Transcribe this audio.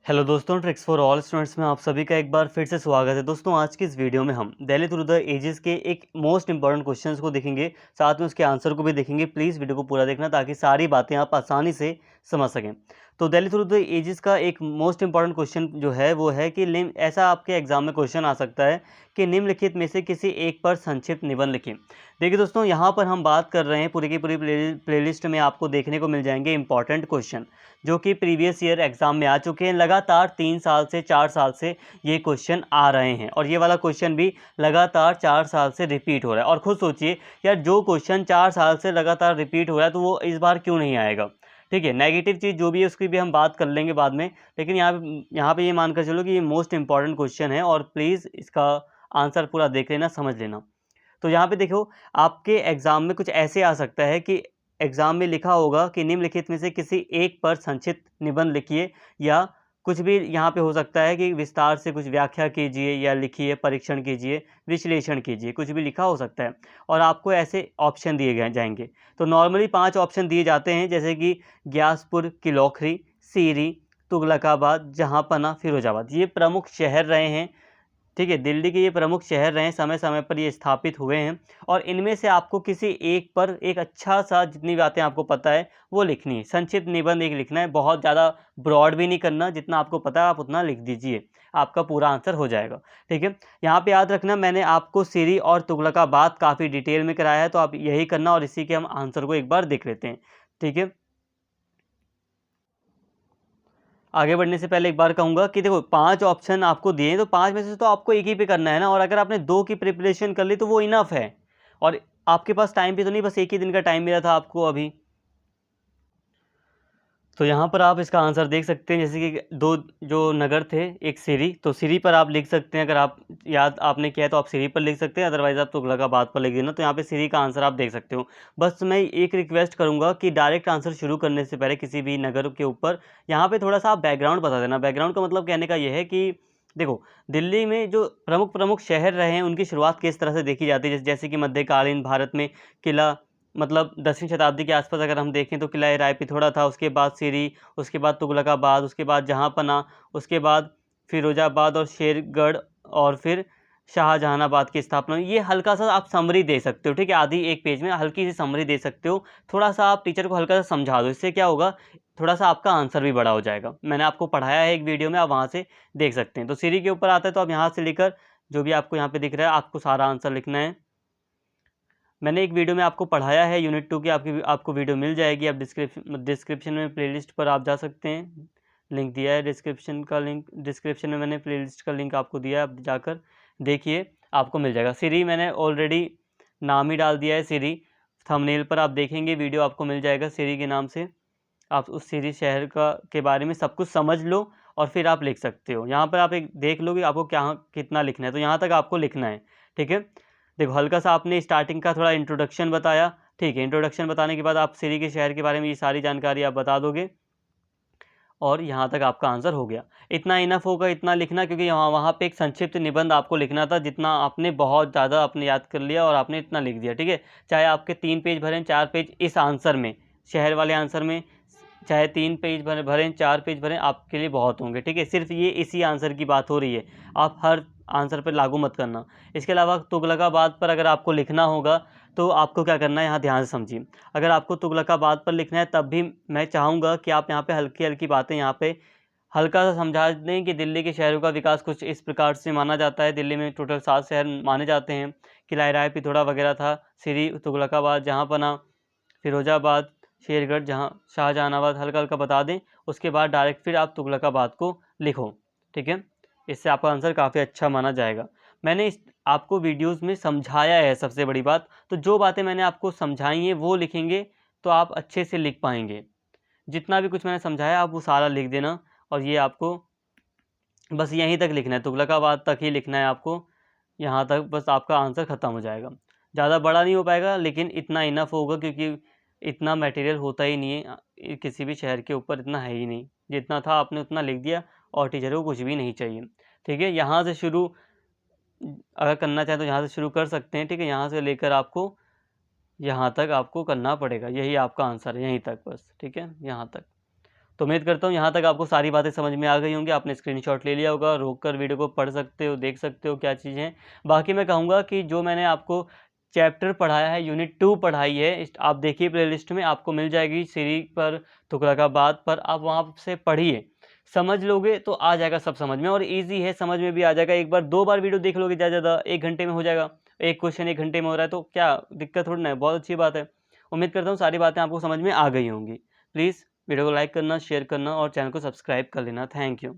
Hello दोस्तों, tricks for all students में आप सभी का एक बार फिर से स्वागत है। दोस्तों, आज की इस वीडियो में हम दिल्ली थ्रू द एजेस के एक मोस्ट इंपॉर्टेंट क्वेश्चंस को देखेंगे, साथ में उसके आंसर को भी देखेंगे। प्लीज़ वीडियो को पूरा देखना ताकि सारी बातें आप आसानी से समझ सकें। तो दिल्ली थ्रू द एजेस का एक मोस्ट इंपॉर्टेंट क्वेश्चन जो है वो है कि निम्न ऐसा आपके एग्जाम में क्वेश्चन आ सकता है कि निम्नलिखित में से किसी एक पर संक्षिप्त निबंध लिखें। देखिए दोस्तों, यहाँ पर हम बात कर रहे हैं पूरी की पूरी प्लेलिस्ट में आपको देखने को मिल जाएंगे इंपॉर्टेंट क्वेश्चन जो कि प्रीवियस ईयर एग्जाम में आ चुके हैं। लगातार 3 साल से 4 साल से ये क्वेश्चन आ रहे हैं और ये वाला क्वेश्चन भी लगातार 4 साल से रिपीट हो रहा है। और खुद सोचिए यार, जो क्वेश्चन 4 साल से लगातार रिपीट हो रहा है तो वो इस बार क्यों नहीं आएगा। ठीक है, नेगेटिव चीज़ जो भी है उसकी भी हम बात कर लेंगे बाद में, लेकिन यहाँ पे ये मानकर चलो कि ये मोस्ट इंपॉर्टेंट क्वेश्चन है और प्लीज़ इसका आंसर पूरा देख लेना, समझ लेना। तो यहाँ पे देखो, आपके एग्ज़ाम में कुछ ऐसे आ सकता है कि एग्ज़ाम में लिखा होगा कि निम्नलिखित में से किसी एक पर संक्षिप्त निबंध लिखिए, या कुछ भी यहाँ पे हो सकता है कि विस्तार से कुछ व्याख्या कीजिए या लिखिए, परीक्षण कीजिए, विश्लेषण कीजिए, कुछ भी लिखा हो सकता है और आपको ऐसे ऑप्शन दिए गए जाएंगे। तो नॉर्मली 5 ऑप्शन दिए जाते हैं, जैसे कि ग्यासपुर, किलौखरी, सीरी, तुगलकाबाद, जहाँपना, फिरोजाबाद। ये प्रमुख शहर रहे हैं। ठीक है, दिल्ली के ये प्रमुख शहर रहे हैं, समय समय पर ये स्थापित हुए हैं और इनमें से आपको किसी एक पर एक अच्छा सा, जितनी बातें आपको पता है वो लिखनी है। संक्षिप्त निबंध एक लिखना है, बहुत ज़्यादा ब्रॉड भी नहीं करना, जितना आपको पता है आप उतना लिख दीजिए, आपका पूरा आंसर हो जाएगा। ठीक है, यहाँ पे याद रखना, मैंने आपको सीरी और तुगलकाबाद काफ़ी डिटेल में कराया है, तो आप यही करना और इसी के हम आंसर को एक बार देख लेते हैं। ठीक है, आगे बढ़ने से पहले एक बार कहूँगा कि देखो, 5 ऑप्शन आपको दिए हैं तो 5 में से तो आपको एक ही पे करना है ना, और अगर आपने 2 की प्रिपरेशन कर ली तो वो इनफ है। और आपके पास टाइम भी तो नहीं, बस एक ही दिन का टाइम मिला था आपको अभी। तो यहाँ पर आप इसका आंसर देख सकते हैं, जैसे कि 2 जो नगर थे, एक सिरी, तो सिरी पर आप लिख सकते हैं। अगर आप याद आपने किया है तो आप सिरी पर लिख सकते हैं, अदरवाइज़ आप तुगलकाबाद पर लिख देना। तो यहाँ पे सिरी का आंसर आप देख सकते हो। बस मैं एक रिक्वेस्ट करूँगा कि डायरेक्ट आंसर शुरू करने से पहले किसी भी नगर के ऊपर यहाँ पे थोड़ा सा आप बैकग्राउंड बता देना। बैकग्राउंड का मतलब कहने का ये है कि देखो, दिल्ली में जो प्रमुख प्रमुख शहर रहे हैं उनकी शुरुआत किस तरह से देखी जाती है। जैसे कि मध्यकालीन भारत में किला, मतलब 10वीं शताब्दी के आसपास अगर हम देखें तो किला राय पिथौरा था, उसके बाद सीरी, उसके बाद तुगलकाबाद, उसके बाद जहाँपना, उसके बाद फिरोजाबाद और शेरगढ़, और फिर शाहजहानाबाद की स्थापना। ये हल्का सा आप समरी दे सकते हो। ठीक है, आधी एक पेज में हल्की सी समरी दे सकते हो। थोड़ा सा आप टीचर को हल्का सा समझा दो, इससे क्या होगा, थोड़ा सा आपका आंसर भी बड़ा हो जाएगा। मैंने आपको पढ़ाया है एक वीडियो में, आप वहाँ से देख सकते हैं। तो सीरी के ऊपर आता है तो आप यहाँ से लेकर जो भी आपको यहाँ पे दिख रहा है आपको सारा आंसर लिखना है। मैंने एक वीडियो में आपको पढ़ाया है, यूनिट 2 की आपको वीडियो मिल जाएगी। आप डिस्क्रिप्शन में प्लेलिस्ट पर आप जा सकते हैं, लिंक दिया है डिस्क्रिप्शन का, लिंक डिस्क्रिप्शन में मैंने प्लेलिस्ट का लिंक आपको दिया है, आप जाकर देखिए, आपको मिल जाएगा। सीरी मैंने ऑलरेडी नाम ही डाल दिया है सीरी, थंबनेल पर आप देखेंगे वीडियो आपको मिल जाएगा सीरी के नाम से। आप उस सीरी शहर का के बारे में सब कुछ समझ लो और फिर आप लिख सकते हो। यहाँ पर आप एक देख लो कि आपको क्या कितना लिखना है, तो यहाँ तक आपको लिखना है। ठीक है, देखो, हल्का सा आपने स्टार्टिंग का थोड़ा इंट्रोडक्शन बताया। ठीक है, इंट्रोडक्शन बताने के बाद आप सिरी के शहर के बारे में ये सारी जानकारी आप बता दोगे और यहाँ तक आपका आंसर हो गया। इतना इनफ होगा, इतना लिखना, क्योंकि यहाँ वहाँ पे एक संक्षिप्त निबंध आपको लिखना था, जितना आपने बहुत ज़्यादा आपने याद कर लिया और आपने इतना लिख दिया। ठीक है, चाहे आपके 3 पेज भरें, 4 पेज इस आंसर में, शहर वाले आंसर में, चाहे 3 पेज भरें, 4 पेज भरें, आपके लिए बहुत होंगे। ठीक है, सिर्फ ये इसी आंसर की बात हो रही है, आप हर आंसर पर लागू मत करना। इसके अलावा तुगलकाबाद पर अगर आपको लिखना होगा तो आपको क्या करना है, यहाँ ध्यान से समझिए। अगर आपको तुगलकाबाद पर लिखना है तब भी मैं चाहूँगा कि आप यहाँ पे हल्की हल्की बातें यहाँ पे हल्का सा समझा दें कि दिल्ली के शहरों का विकास कुछ इस प्रकार से माना जाता है। दिल्ली में टोटल 7 शहर माने जाते हैं, किला राय पिथौरा वगैरह था, सिरी, तुगलकाबाद, जहाँपना, फिरोजाबाद, शेरगढ़, जहाँ शाहजहानाबाद, हल्का हल्का बता दें। उसके बाद डायरेक्ट फिर आप तुगलकाबाद को लिखो। ठीक है, इससे आपका आंसर काफ़ी अच्छा माना जाएगा। मैंने इस आपको वीडियोस में समझाया है, सबसे बड़ी बात, तो जो बातें मैंने आपको समझाई हैं वो लिखेंगे तो आप अच्छे से लिख पाएंगे। जितना भी कुछ मैंने समझाया आप वो सारा लिख देना, और ये आपको बस यहीं तक लिखना है, तुगलकाबाद तक ही लिखना है आपको, यहाँ तक बस आपका आंसर ख़त्म हो जाएगा। ज़्यादा बड़ा नहीं हो पाएगा लेकिन इतना इनफ होगा, क्योंकि इतना मटेरियल होता ही नहीं है, किसी भी शहर के ऊपर इतना है ही नहीं। जितना था आपने उतना लिख दिया और टीचर को कुछ भी नहीं चाहिए। ठीक है, यहाँ से शुरू अगर करना चाहें तो यहाँ से शुरू कर सकते हैं। ठीक है, यहाँ से लेकर आपको यहाँ तक आपको करना पड़ेगा, यही आपका आंसर है, यहीं तक बस। ठीक है, यहाँ तक। तो उम्मीद करता हूँ यहाँ तक आपको सारी बातें समझ में आ गई होंगी। आपने स्क्रीनशॉट ले लिया होगा, रोक कर वीडियो को पढ़ सकते हो, देख सकते हो क्या चीज़ें हैं। बाकी मैं कहूँगा कि जो मैंने आपको चैप्टर पढ़ाया है, यूनिट 2 पढ़ाई है, आप देखिए प्लेलिस्ट में आपको मिल जाएगी, सीरी पर, तुगलकाबाद पर, आप वहाँ से पढ़िए। समझ लोगे तो आ जाएगा सब समझ में, और ईज़ी है, समझ में भी आ जाएगा। एक बार 2 बार वीडियो देख लोगे ज़्यादा से ज़्यादा, 1 घंटे में हो जाएगा। एक क्वेश्चन 1 घंटे में हो रहा है तो क्या दिक्कत थोड़ी ना है, बहुत अच्छी बात है। उम्मीद करता हूँ सारी बातें आपको समझ में आ गई होंगी। प्लीज़ वीडियो को लाइक करना, शेयर करना और चैनल को सब्सक्राइब कर लेना। Thank you.